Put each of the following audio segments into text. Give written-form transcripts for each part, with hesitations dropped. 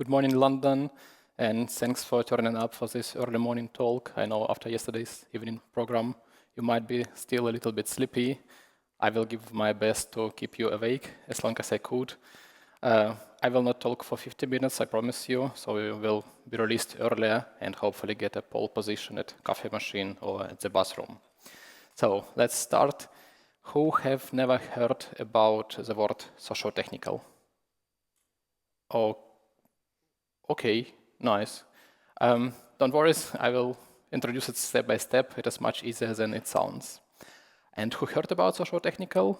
Good morning, London, and thanks for turning up for this early morning talk. I know after yesterday's evening program, you might be still a little bit sleepy. I will give my best to keep you awake as long as I could. I will not talk for 50 minutes, I promise you, so we will be released earlier and hopefully get a pole position at coffee machine or at the bathroom. So let's start. Who have never heard about the word sociotechnical? Oh, okay, nice. Don't worry, I will introduce it step by step. It is much easier than it sounds. And who heard about sociotechnical?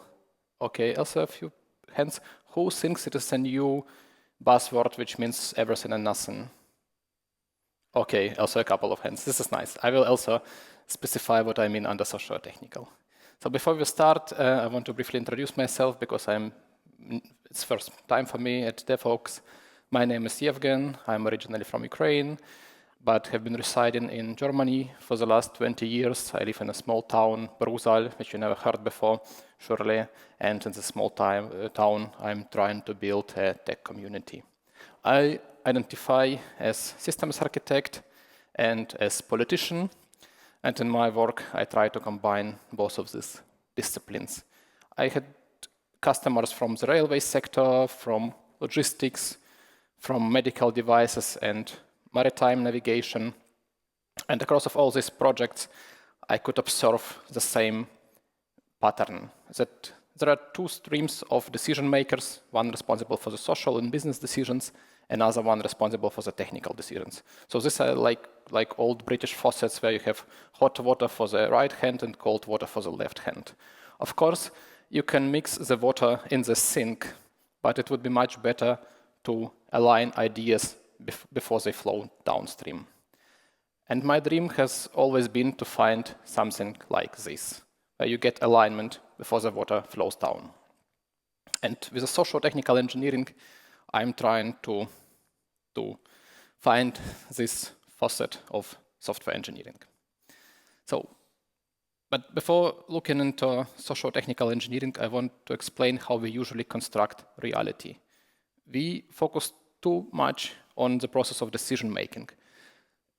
Okay, also a few hands. Who thinks it is a new buzzword which means everything and nothing? Okay, also a couple of hands. This is nice. I will also specify what I mean under sociotechnical. So before we start, I want to briefly introduce myself because it's first time for me at DevOps. My name is Yevgen. I'm originally from Ukraine, but have been residing in Germany for the last 20 years. I live in a small town, Brusal, which you never heard before, surely. And in this small town, I'm trying to build a tech community. I identify as systems architect and as politician. And in my work, I try to combine both of these disciplines. I had customers from the railway sector, from logistics, from medical devices and maritime navigation. And across all these projects, I could observe the same pattern, that there are two streams of decision makers, one responsible for the social and business decisions, another one responsible for the technical decisions. So these are like old British faucets where you have hot water for the right hand and cold water for the left hand. Of course, you can mix the water in the sink, but it would be much better to align ideas before they flow downstream. And my dream has always been to find something like this, where you get alignment before the water flows down. And with the socio-technical engineering, I'm trying to find this facet of software engineering. But before looking into socio-technical engineering, I want to explain how we usually construct reality. We focus too much on the process of decision-making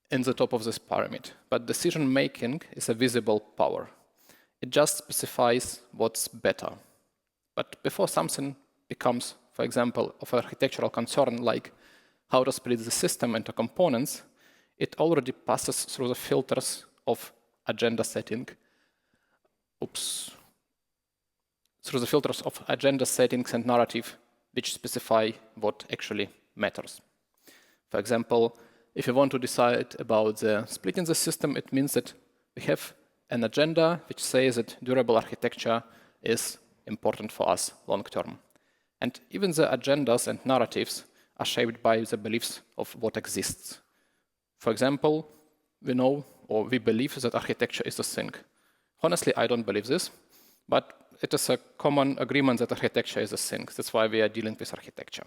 in the top of this pyramid. But decision-making is a visible power. It just specifies what's better. But before something becomes, for example, of architectural concern, like how to split the system into components, it already passes through the filters of agenda setting. Through the filters of agenda settings and narrative, which specify what actually matters. For example, if you want to decide about the splitting the system, it means that we have an agenda which says that durable architecture is important for us long term. And even the agendas and narratives are shaped by the beliefs of what exists. For example, we know or we believe that architecture is a thing. Honestly, I don't believe this, but it is a common agreement that architecture is a thing. That's why we are dealing with architecture.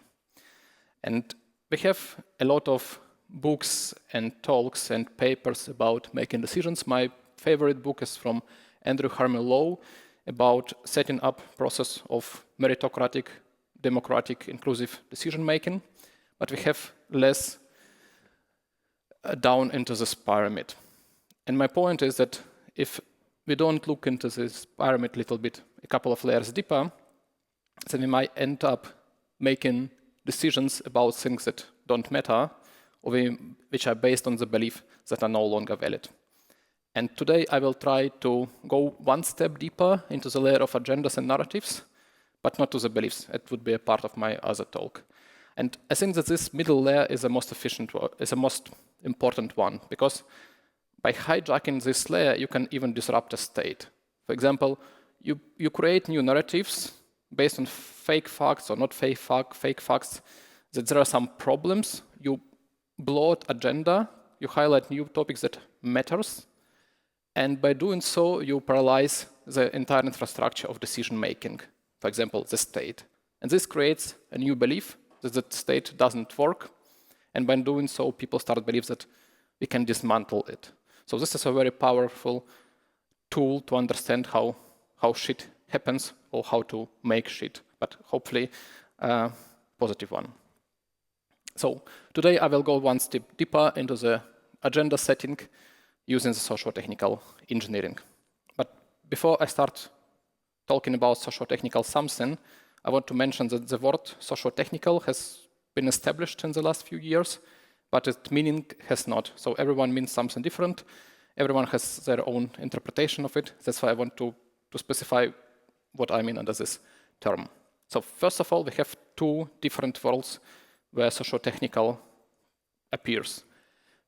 And we have a lot of books and talks and papers about making decisions. My favorite book is from Andrew Harmon Lowe about setting up process of meritocratic, democratic, inclusive decision-making. But we have less down into this pyramid. And my point is that if we don't look into this pyramid a little bit, a couple of layers deeper, then we might end up making decisions about things that don't matter, or which are based on the belief that are no longer valid. And today I will try to go one step deeper into the layer of agendas and narratives, but not to the beliefs. It would be a part of my other talk. And I think that this middle layer is the most efficient, is the most important one, because by hijacking this layer, you can even disrupt a state. For example, you create new narratives based on fake facts or not fake facts, that there are some problems. You bloat agenda, you highlight new topics that matters, and by doing so, you paralyze the entire infrastructure of decision-making, for example, the state. And this creates a new belief that the state doesn't work, and by doing so, people start to believe that we can dismantle it. So this is a very powerful tool to understand how shit happens or how to make shit, but hopefully a positive one. So today I will go one step deeper into the agenda setting using the sociotechnical engineering. But before I start talking about sociotechnical something, I want to mention that the word sociotechnical has been established in the last few years, but its meaning has not. So everyone means something different. Everyone has their own interpretation of it. That's why I want to specify what I mean under this term. So first of all, we have two different worlds where sociotechnical appears.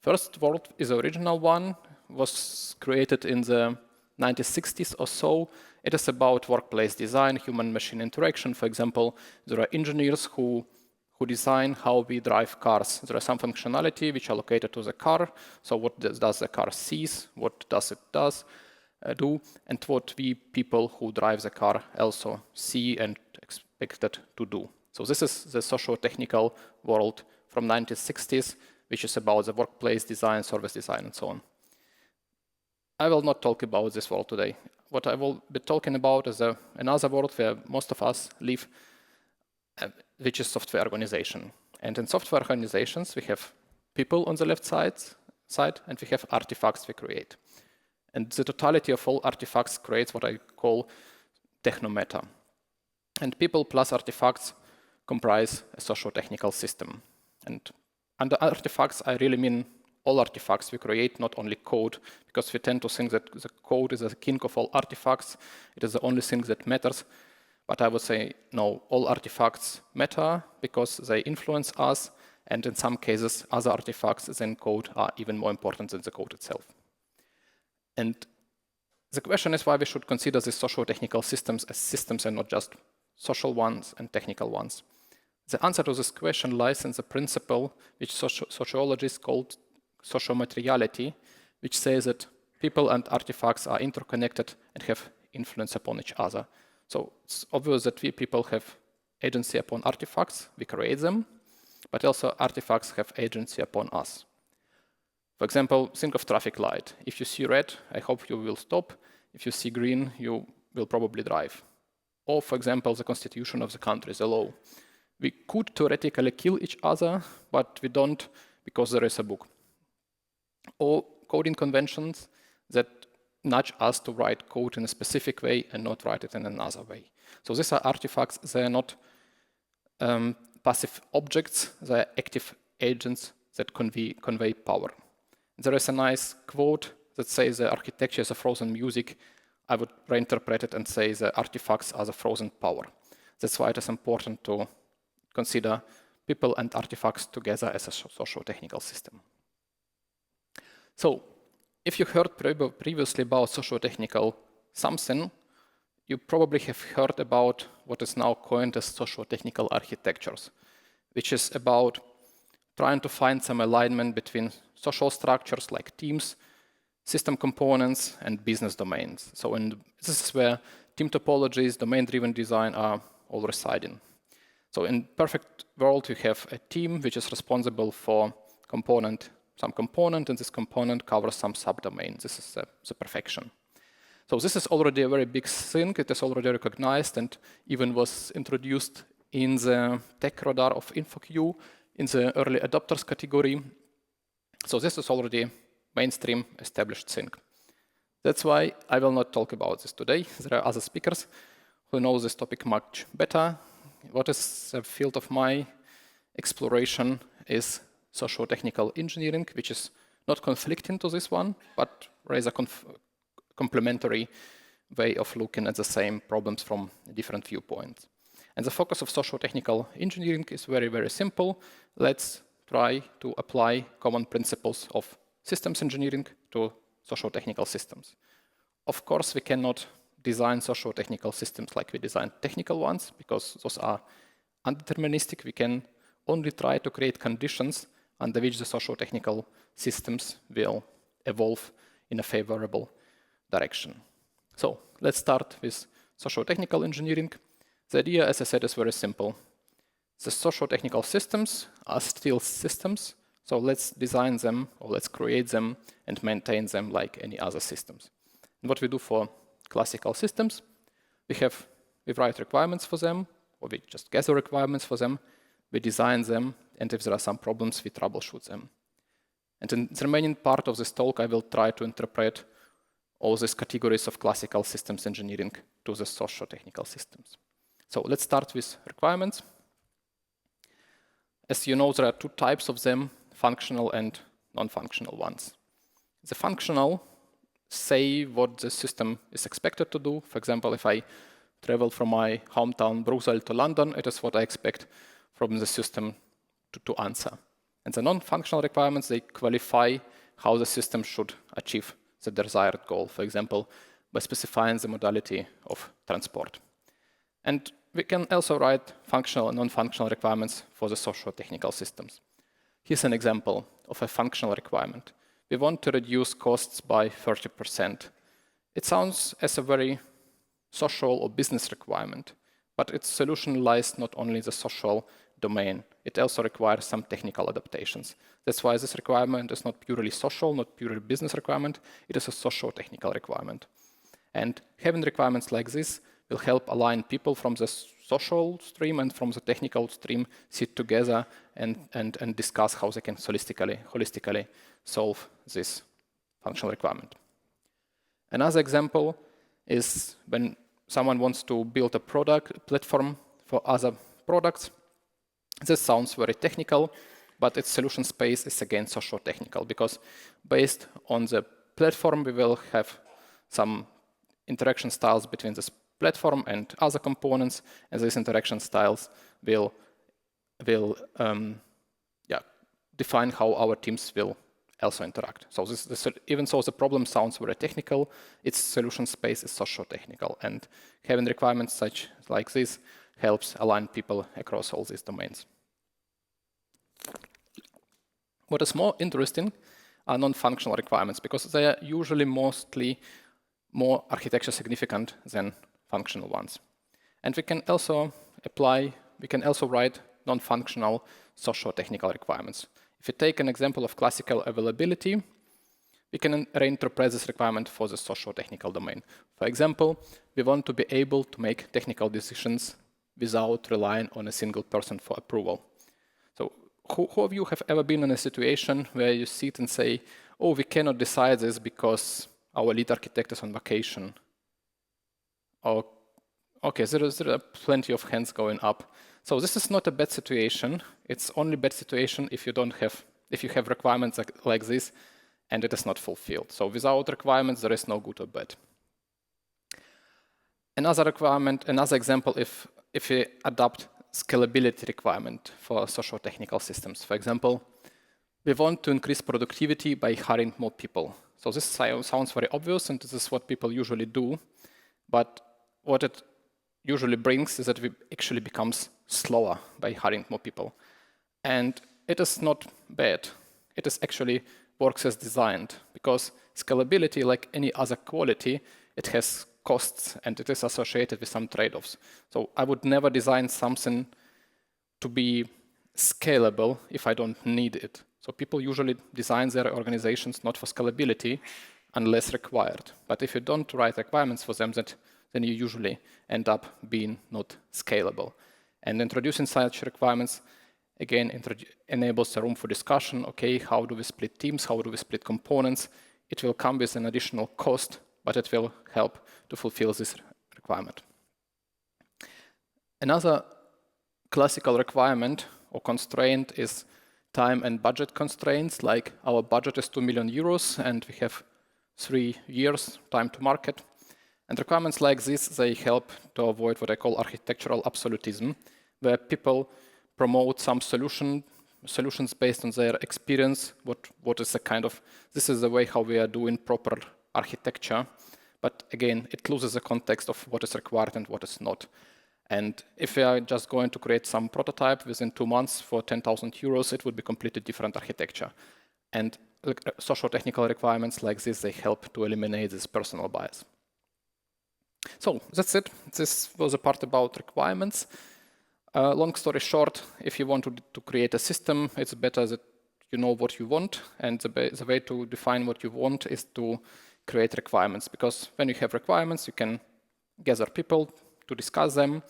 First world is the original one, was created in the 1960s or so. It is about workplace design, human-machine interaction. For example, there are engineers who design how we drive cars. There is some functionality which are allocated to the car. So what does the car sees? What does it do? And what we people who drive the car also see and expected to do. So this is the socio-technical world from 1960s, which is about the workplace design, service design, and so on. I will not talk about this world today. What I will be talking about is another world where most of us live, which is software organization. And in software organizations, we have people on the left side, and we have artifacts we create. And the totality of all artifacts creates what I call technometa. And people plus artifacts comprise a socio-technical system. And under artifacts, I really mean all artifacts we create, not only code, because we tend to think that the code is the king of all artifacts. It is the only thing that matters. But I would say, no, all artifacts matter because they influence us. And in some cases, other artifacts than code are even more important than the code itself. And the question is why we should consider these socio-technical systems as systems and not just social ones and technical ones. The answer to this question lies in the principle which sociologists call sociomateriality, which says that people and artifacts are interconnected and have influence upon each other. So it's obvious that we people have agency upon artifacts, we create them, but also artifacts have agency upon us. For example, think of traffic light. If you see red, I hope you will stop. If you see green, you will probably drive. Or, for example, the constitution of the country, the law. We could theoretically kill each other, but we don't because there is a book. Or coding conventions that nudge us to write code in a specific way and not write it in another way. So these are artifacts. They are not passive objects. They are active agents that convey power. There is a nice quote that says the architecture is a frozen music. I would reinterpret it and say the artifacts are the frozen power. That's why it is important to consider people and artifacts together as a socio-technical system. So, if you heard previously about socio-technical something, you probably have heard about what is now coined as socio-technical architectures, which is about trying to find some alignment between social structures like teams, system components, and business domains. So this is where team topologies, domain-driven design are all residing. So in perfect world, you have a team which is responsible for some component, and this component covers some subdomain. This is the perfection. So this is already a very big thing. It is already recognized and even was introduced in the tech radar of InfoQ in the early adopters category. So this is already mainstream established thing. That's why I will not talk about this today. There are other speakers who know this topic much better. What is the field of my exploration is socio-technical engineering, which is not conflicting to this one, but rather complementary way of looking at the same problems from different viewpoints. And the focus of socio-technical engineering is very, very simple. Let's try to apply common principles of systems engineering to socio-technical systems. Of course, we cannot design socio-technical systems like we design technical ones, because those are undeterministic. We can only try to create conditions under which the socio-technical systems will evolve in a favorable direction. So let's start with socio-technical engineering. The idea, as I said, is very simple. The socio-technical systems are still systems, so let's design them, or let's create them and maintain them like any other systems. And what we do for classical systems, we write requirements for them, or we just gather requirements for them, we design them, and if there are some problems, we troubleshoot them. And in the remaining part of this talk, I will try to interpret all these categories of classical systems engineering to the socio-technical systems. So let's start with requirements. As you know, there are two types of them, functional and non-functional ones. The functional say what the system is expected to do. For example, if I travel from my hometown Brussels to London, it is what I expect from the system to answer. And the non-functional requirements, they qualify how the system should achieve the desired goal, for example, by specifying the modality of transport. And we can also write functional and non-functional requirements for the socio-technical systems. Here's an example of a functional requirement. We want to reduce costs by 30%. It sounds as a very social or business requirement, but its solution lies not only in the social domain, it also requires some technical adaptations. That's why this requirement is not purely social, not purely business requirement, it is a socio-technical requirement. And having requirements like this will help align people from the social stream and from the technical stream, sit together and discuss how they can holistically solve this functional requirement. Another example is when someone wants to build a platform for other products. This sounds very technical, but its solution space is again socio-technical, because based on the platform, we will have some interaction styles between this platform and other components, and these interaction styles will define how our teams will also interact. So even though the problem sounds very technical, its solution space is socio-technical, and having requirements like this helps align people across all these domains. What is more interesting are non-functional requirements, because they are usually mostly more architecture significant than functional ones. And we can also write non-functional socio-technical requirements. If we take an example of classical availability, we can reinterpret this requirement for the socio-technical domain. For example, we want to be able to make technical decisions without relying on a single person for approval. So who of you have ever been in a situation where you sit and say, oh, we cannot decide this because our lead architect is on vacation? Or, okay, there are plenty of hands going up. So this is not a bad situation. It's only a bad situation if you have requirements like this and it is not fulfilled. So without requirements, there is no good or bad. Another example, if we adopt scalability requirement for socio-technical systems. For example, we want to increase productivity by hiring more people. So this sounds very obvious, and this is what people usually do. But what it usually brings is that we actually becomes slower by hiring more people. And it is not bad. It is actually works as designed, because scalability, like any other quality, it has costs and it is associated with some trade-offs. So I would never design something to be scalable if I don't need it. So people usually design their organizations not for scalability unless required. But if you don't write requirements for them, then you usually end up being not scalable. And introducing such requirements, again, enables a room for discussion. Okay, how do we split teams? How do we split components? It will come with an additional cost, but it will help to fulfill this requirement. Another classical requirement or constraint is time and budget constraints, like our budget is 2 million euros and we have 3 years time to market. And requirements like this, they help to avoid what I call architectural absolutism, where people promote some solutions based on their experience, what is the kind of, this is the way how we are doing proper architecture. But again, it loses the context of what is required and what is not. And if we are just going to create some prototype within 2 months for 10,000 euros, it would be completely different architecture. And socio-technical requirements like this, they help to eliminate this personal bias. So that's it. This was a part about requirements. Long story short, if you want to create a system, it's better that you know what you want. And the way to define what you want is to create requirements. Because when you have requirements, you can gather people to discuss them.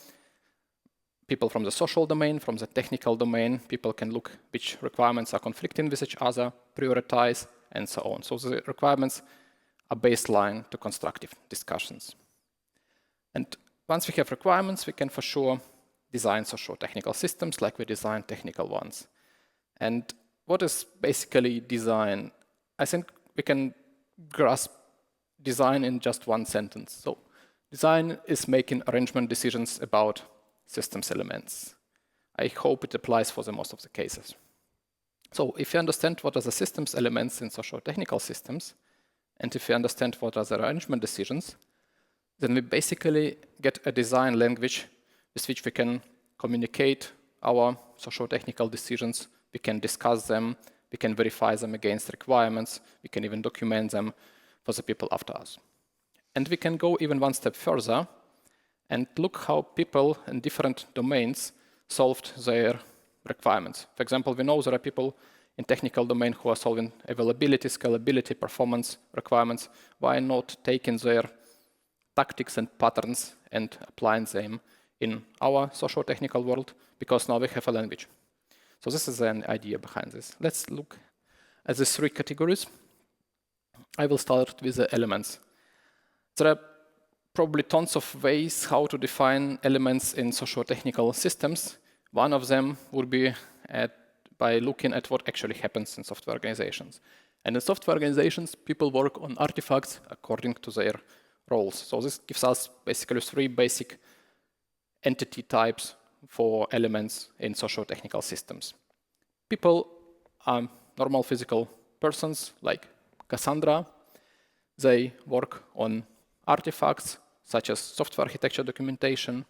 people from the social domain, from the technical domain. People can look which requirements are conflicting with each other, prioritize, and so on. So the requirements are baseline to constructive discussions. And once we have requirements, we can for sure design socio-technical systems like we design technical ones. And what is basically design? I think we can grasp design in just one sentence. So design is making arrangement decisions about systems elements. I hope it applies for the most of the cases. So if you understand what are the systems elements in socio-technical systems, and if you understand what are the arrangement decisions, then we basically get a design language with which we can communicate our socio-technical decisions, we can discuss them, we can verify them against requirements, we can even document them for the people after us. And we can go even one step further and look how people in different domains solved their requirements. For example, we know there are people in technical domain who are solving availability, scalability, performance requirements. Why not taking their tactics and patterns and applying them in our socio-technical world? Because now we have a language. So this is an idea behind this. Let's look at the three categories. I will start with the elements. There are probably tons of ways how to define elements in socio-technical systems. One of them would be by looking at what actually happens in software organizations. And in software organizations, people work on artifacts according to their roles. So this gives us basically three basic entity types for elements in socio-technical systems. People are normal physical persons like Cassandra. They work on artifacts such as software architecture documentation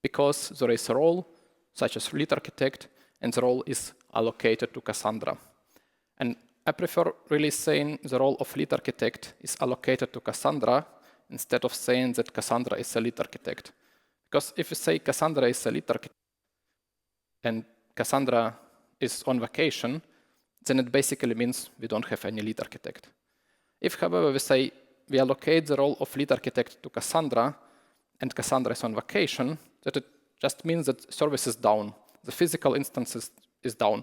because there is a role such as lead architect and the role is allocated to Cassandra. And I prefer really saying the role of lead architect is allocated to Cassandra instead of saying that Cassandra is a lead architect. Because if you say Cassandra is a lead architect and Cassandra is on vacation, then it basically means we don't have any lead architect. If, however, we say we allocate the role of lead architect to Cassandra and Cassandra is on vacation, that it just means that service is down. The physical instance is down.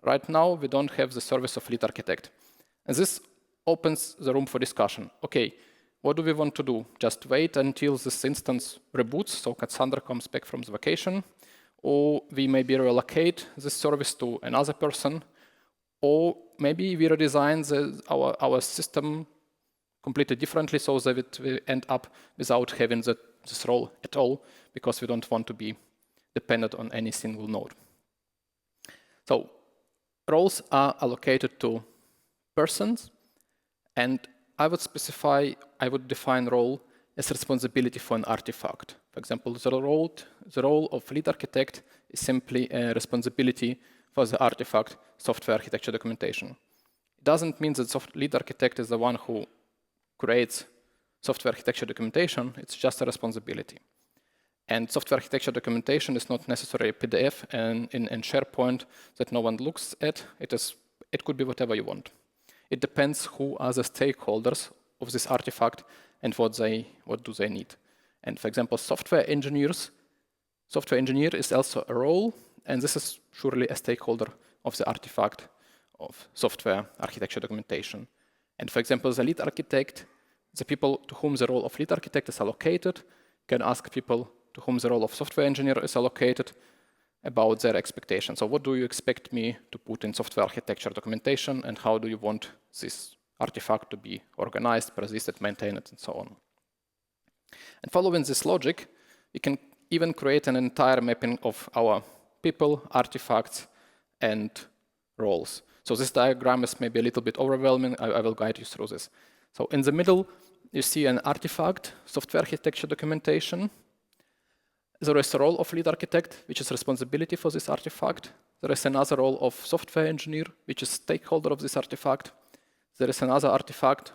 Right now, we don't have the service of lead architect. And this opens the room for discussion. Okay, what do we want to do? Just wait until this instance reboots, so Cassandra comes back from the vacation, or we maybe reallocate this service to another person, or maybe we redesign our system completely differently so that we end up without having this role at all, because we don't want to be dependent on any single node. So roles are allocated to persons, and I would define role as responsibility for an artifact. For example, the role of lead architect is simply a responsibility for the artifact software architecture documentation. It doesn't mean that lead architect is the one who creates software architecture documentation, it's just a responsibility. And software architecture documentation is not necessarily a PDF and in SharePoint that no one looks at. It could be whatever you want. It depends who are the stakeholders of this artifact and what do they need. And for example, software engineer is also a role, and this is surely a stakeholder of the artifact of software architecture documentation. And for example, the lead architect, the people to whom the role of lead architect is allocated, can ask people to whom the role of software engineer is allocated about their expectations. So what do you expect me to put in software architecture documentation, and how do you want this artifact to be organized, persisted, maintained, and so on. And following this logic, we can even create an entire mapping of our people, artifacts, and roles. So this diagram is maybe a little bit overwhelming. I will guide you through this. So in the middle, you see an artifact, software architecture documentation. There is a role of lead architect, which is responsibility for this artifact. There is another role of software engineer, which is stakeholder of this artifact. There is another artifact,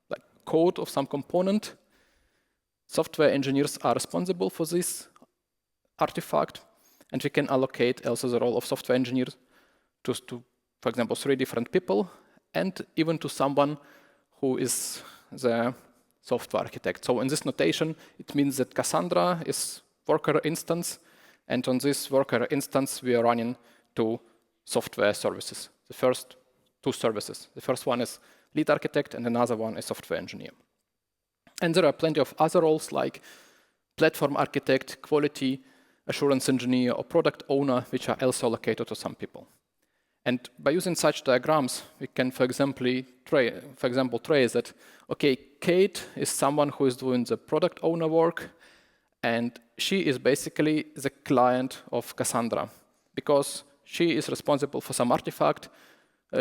like code of some component. Software engineers are responsible for this artifact, and we can allocate also the role of software engineer to, for example, 3 different people, and even to someone who is the software architect. So in this notation, it means that Cassandra is worker instance, And on this worker instance, we are running 2 software services. The first 2 services. The first one is lead architect, and another one is software engineer. And there are plenty of other roles like platform architect, quality assurance engineer, or product owner, which are also allocated to some people. And by using such diagrams, we can, for example, trace that, okay, Kate is someone who is doing the product owner work, and she is basically the client of Cassandra, because she is responsible for some artifact.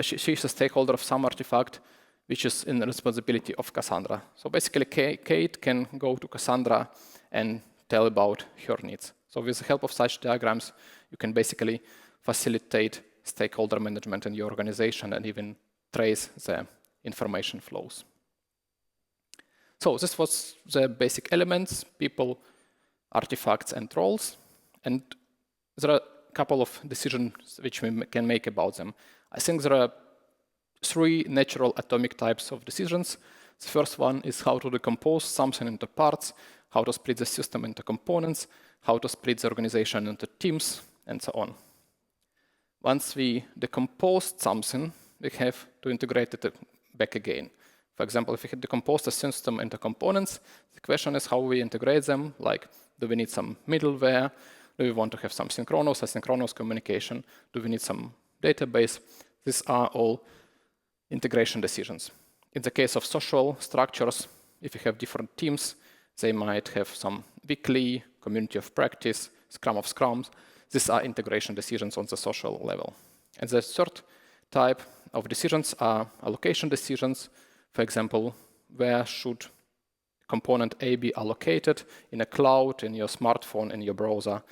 She is a stakeholder of some artifact, which is in the responsibility of Cassandra. So basically, Kate can go to Cassandra and tell about her needs. So with the help of such diagrams, you can basically facilitate stakeholder management in your organization and even trace the information flows. So this was the basic elements: people, artifacts, and roles. And there are a couple of decisions which we can make about them. I think there are 3 natural atomic types of decisions. The first one is how to decompose something into parts, how to split the system into components, how to split the organization into teams, and so on. Once we decomposed something, we have to integrate it back again. For example, if we had decomposed a system into components, the question is how we integrate them. Like, do we need some middleware? Do we want to have some synchronous, asynchronous communication? Do we need some database? These are all integration decisions. In the case of social structures, if you have different teams, they might have some weekly, community of practice, scrum of scrums. These are integration decisions on the social level. And the third type of decisions are allocation decisions. For example, where should component A be allocated in a cloud, in your smartphone, in your browser,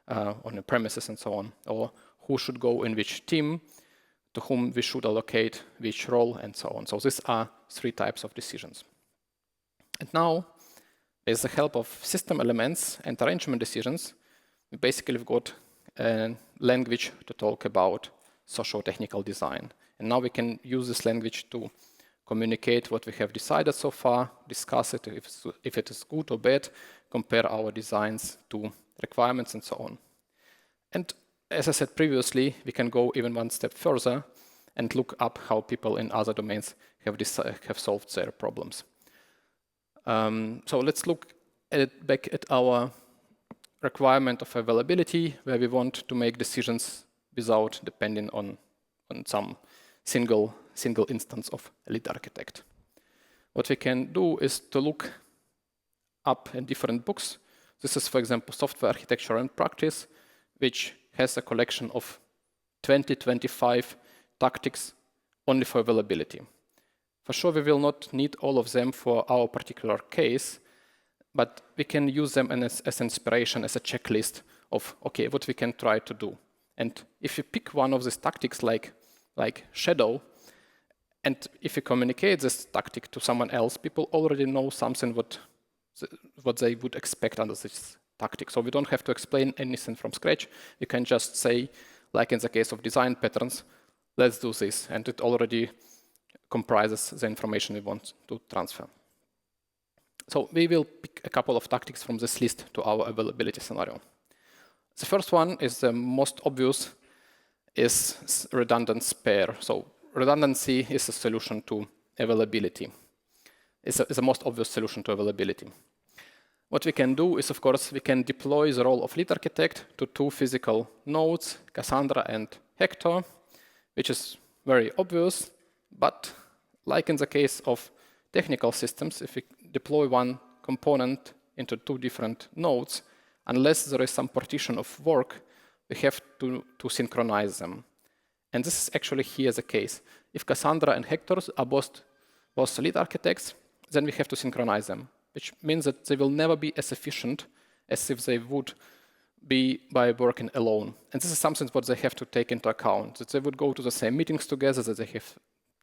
on your premises, and so on. Or who should go in which team, to whom we should allocate which role, and so on. So these are 3 types of decisions. And now, with the help of system elements and arrangement decisions, we basically have got a language to talk about socio-technical design. And now we can use this language to communicate what we have decided so far, discuss it, if it is good or bad, compare our designs to requirements, and so on. And as I said previously, we can go even one step further and look up how people in other domains have solved their problems. So let's look back at our requirement of availability, where we want to make decisions without depending on some single instance of a lead architect. What we can do is to look up in different books. This is, for example, Software Architecture and Practice, which has a collection of 25 tactics only for availability. For sure, we will not need all of them for our particular case, but we can use them as inspiration, as a checklist of, okay, what we can try to do. And if you pick one of these tactics like shadow, and if you communicate this tactic to someone else, people already know something what they would expect under this tactic. So we don't have to explain anything from scratch. You can just say, like in the case of design patterns, let's do this. And it already comprises the information we want to transfer. So we will pick a couple of tactics from this list to our availability scenario. The first one is the most obvious, is redundant spare. So redundancy is a solution to availability. It's the most obvious solution to availability. What we can do is, of course, we can deploy the role of lead architect to 2 physical nodes, Cassandra and Hector, which is very obvious. But like in the case of technical systems, if we deploy one component into 2 different nodes, unless there is some partition of work, we have to synchronize them. And this is actually here the case. If Cassandra and Hector are both lead architects, then we have to synchronize them, which means that they will never be as efficient as if they would be by working alone. And this is something what they have to take into account, that they would go to the same meetings together, that they have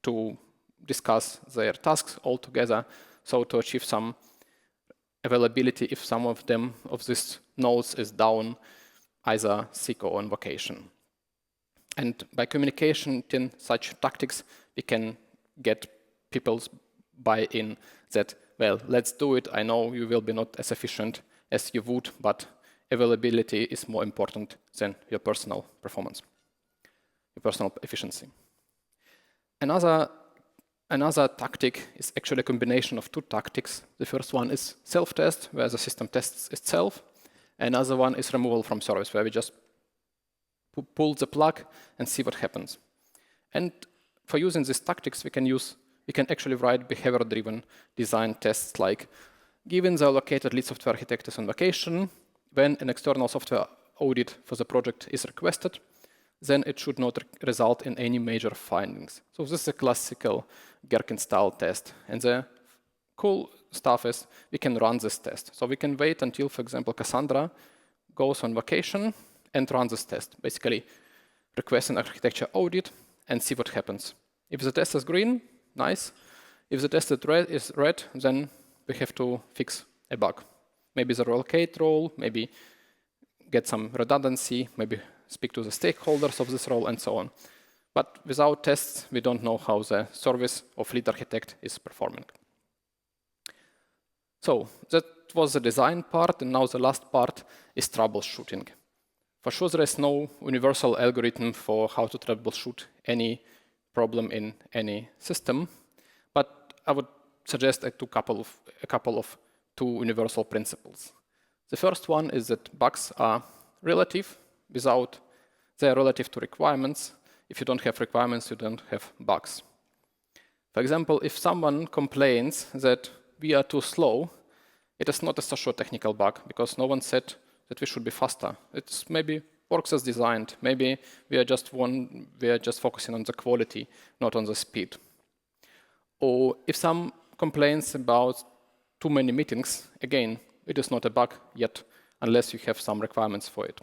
to discuss their tasks all together, so to achieve some availability if some of these nodes is down, either sick or on vacation. And by communication in such tactics, we can get people's buy-in that, well, let's do it. I know you will be not as efficient as you would, but availability is more important than your personal performance, your personal efficiency. Another tactic is actually a combination of two tactics. The first one is self-test, where the system tests itself. Another one is removal from service, where we just pull the plug and see what happens. And for using these tactics, we can actually write behavior-driven design tests, like given the allocated lead software architect is on vacation, when an external software audit for the project is requested, then it should not result in any major findings. So this is a classical Gherkin-style test. And the cool stuff is we can run this test. So we can wait until, for example, Cassandra goes on vacation and run this test. Basically, request an architecture audit and see what happens. If the test is green, nice. If the test is red, then we have to fix a bug. Maybe the relocate role, maybe get some redundancy, maybe speak to the stakeholders of this role, and so on. But without tests, we don't know how the service of lead architect is performing. So that was the design part, and now the last part is troubleshooting. For sure, there is no universal algorithm for how to troubleshoot any problem in any system, but I would suggest a couple of two universal principles. The first one is that bugs are relative. They are relative to requirements. If you don't have requirements, you don't have bugs. For example, if someone complains that we are too slow, it is not a socio-technical bug because no one said that we should be faster. It maybe works as designed. Maybe we are just focusing on the quality, not on the speed. Or if some complains about too many meetings, again, it is not a bug yet, unless you have some requirements for it.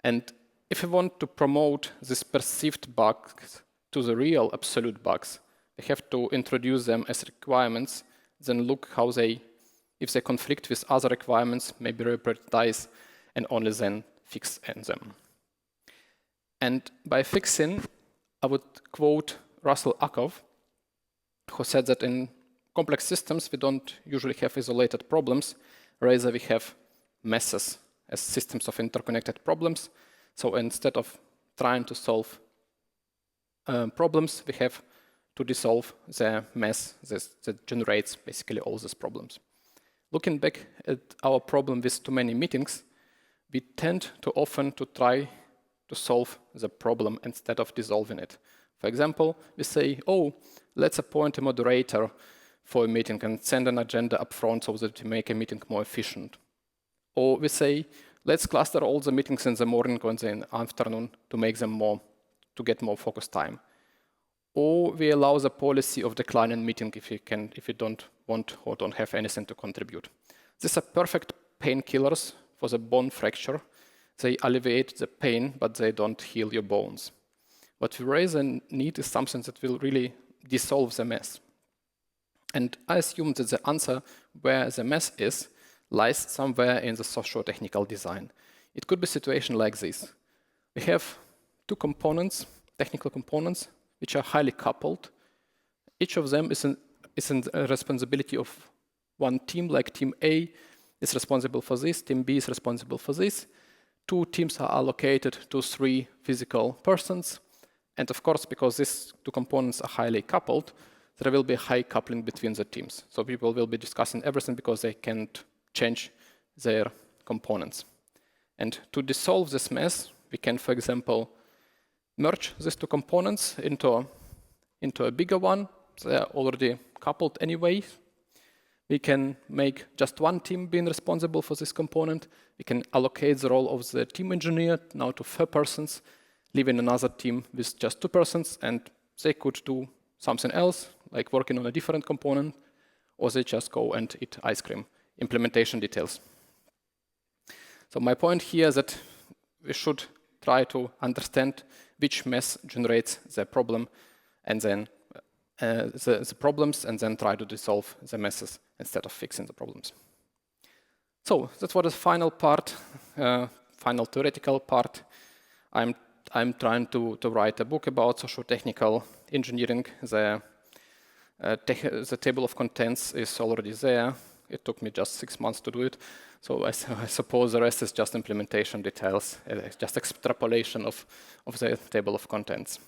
And if you want to promote these perceived bugs to the real absolute bugs, we have to introduce them as requirements, then look how if they conflict with other requirements, maybe reprioritize, and only then fix them. And by fixing, I would quote Russell Ackoff, who said that in complex systems, we don't usually have isolated problems, rather we have messes as systems of interconnected problems. So instead of trying to solve problems, we have to dissolve the mess that generates basically all these problems. Looking back at our problem with too many meetings, we tend to often to try to solve the problem instead of dissolving it. For example, we say, oh, let's appoint a moderator for a meeting and send an agenda up front so that we make a meeting more efficient. Or we say, let's cluster all the meetings in the morning or in the afternoon to make them to get more focus time. Or we allow the policy of declining meeting if you don't want or don't have anything to contribute. These are perfect painkillers for the bone fracture. They alleviate the pain, but they don't heal your bones. What we rather need is something that will really dissolve the mess. And I assume that the answer where the mess is lies somewhere in the socio-technical design. It could be a situation like this. We have two components, technical components, which are highly coupled. Each of them is in the responsibility of one team, like team A is responsible for this, team B is responsible for this. Two teams are allocated to 3 physical persons. And of course, because these two components are highly coupled, there will be high coupling between the teams. So people will be discussing everything because they can't change their components. And to dissolve this mess, we can, for example, merge these two components into a bigger one. They are already coupled anyway. We can make just one team being responsible for this component. We can allocate the role of the team engineer now to 4 persons, leaving another team with just 2 persons, and they could do something else, like working on a different component, or they just go and eat ice cream. Implementation details. So my point here is that we should try to understand which mess generates the problem, and then the problems, and then try to dissolve the messes instead of fixing the problems. So that's what the final part, final theoretical part. I'm trying to write a book about socio-technical engineering. The table of contents is already there. It took me just 6 months to do it. So I suppose the rest is just implementation details, just extrapolation of the table of contents.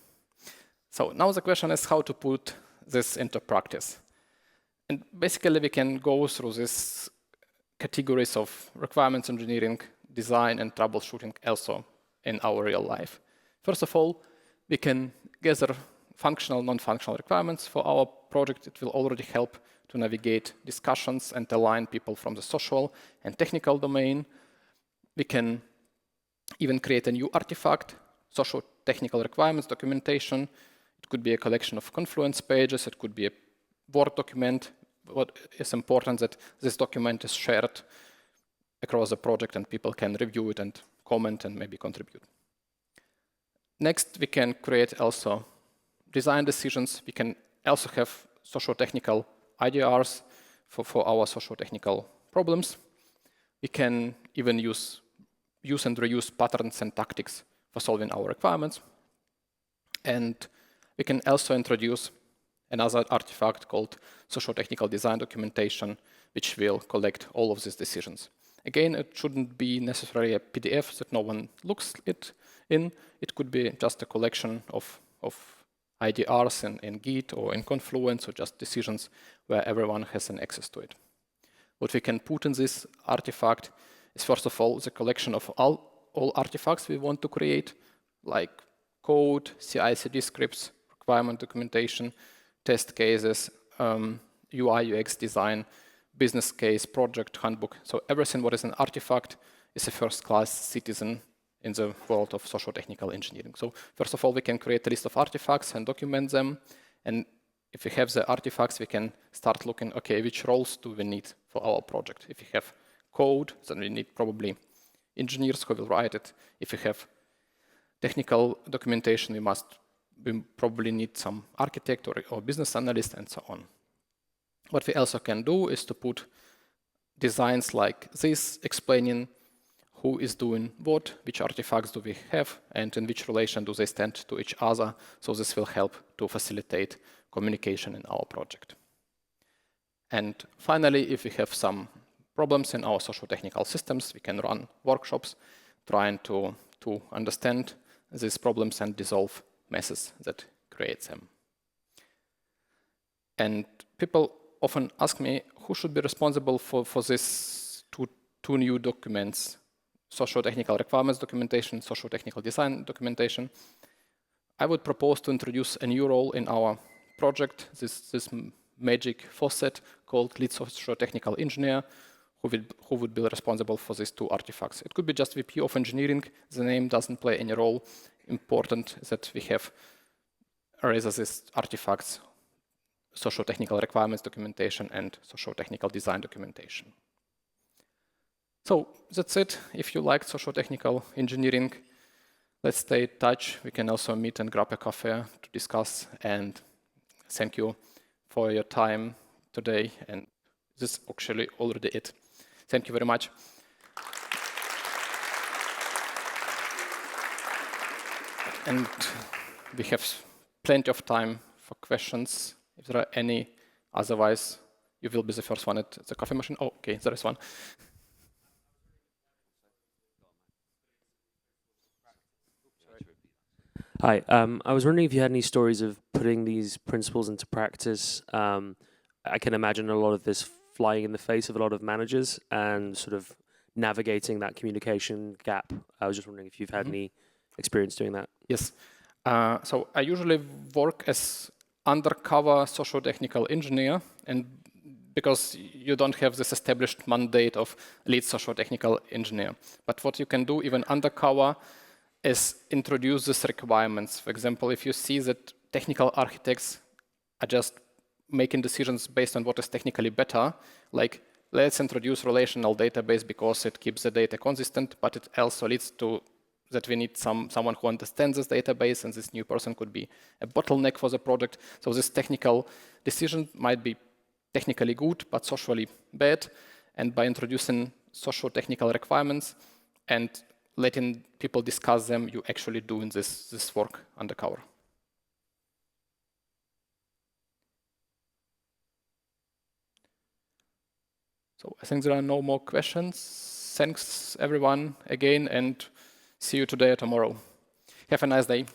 So now the question is how to put this into practice. And basically, we can go through these categories of requirements engineering, design, and troubleshooting also in our real life. First of all, we can gather functional, non-functional requirements for our project. It will already help to navigate discussions and align people from the social and technical domain. We can even create a new artifact, socio-technical requirements documentation. It could be a collection of Confluence pages. It could be a Word document. What is important that this document is shared across the project and people can review it and comment and maybe contribute. Next, we can create also design decisions. We can also have socio-technical IDRs for our socio-technical problems. We can even use and reuse patterns and tactics for solving our requirements. And we can also introduce another artifact called socio-technical design documentation, which will collect all of these decisions. Again, it shouldn't be necessarily a PDF that no one looks it in. It could be just a collection of IDRs in Git or in Confluence, or just decisions where everyone has an access to it. What we can put in this artifact is, first of all, the collection of all artifacts we want to create, like code, CI/CD scripts, requirement documentation, test cases, UI, UX design, business case, project, handbook. So everything what is an artifact is a first-class citizen in the world of socio-technical engineering. So first of all, we can create a list of artifacts and document them. And if we have the artifacts, we can start looking, okay, which roles do we need for our project? If we have code, then we need probably engineers who will write it. If we have technical documentation, we probably need some architect or business analyst and so on. What we also can do is to put designs like this, explaining who is doing what, which artifacts do we have, and in which relation do they stand to each other. So this will help to facilitate communication in our project. And finally, if we have some problems in our socio-technical systems, we can run workshops trying to understand these problems and dissolve messes that create them. And people often ask me who should be responsible for these two new documents, socio-technical requirements documentation, socio-technical design documentation. I would propose to introduce a new role in our project, this magic faucet called lead socio-technical engineer, who would be responsible for these two artifacts. It could be just VP of engineering. The name doesn't play any role. Important is that we have rather these artifacts, socio-technical requirements documentation and socio-technical design documentation. So that's it. If you like socio-technical engineering, let's stay in touch. We can also meet and grab a coffee to discuss. And thank you for your time today. And this is actually already it. Thank you very much. And we have plenty of time for questions, if there are any. Otherwise, you will be the first one at the coffee machine. Oh, okay, there is one. Hi, I was wondering if you had any stories of putting these principles into practice. I can imagine a lot of this flying in the face of a lot of managers and sort of navigating that communication gap. I was just wondering if you've had any experience doing that. Yes. So I usually work as undercover socio-technical engineer, and because you don't have this established mandate of lead socio-technical engineer. But what you can do even undercover is introduce these requirements. For example, if you see that technical architects are just making decisions based on what is technically better, like let's introduce relational database because it keeps the data consistent, but it also leads to that we need someone who understands this database, and this new person could be a bottleneck for the project. So this technical decision might be technically good, but socially bad. And by introducing socio-technical requirements and letting people discuss them, you actually doing this work undercover. So I think there are no more questions. Thanks everyone again, and see you today or tomorrow. Have a nice day.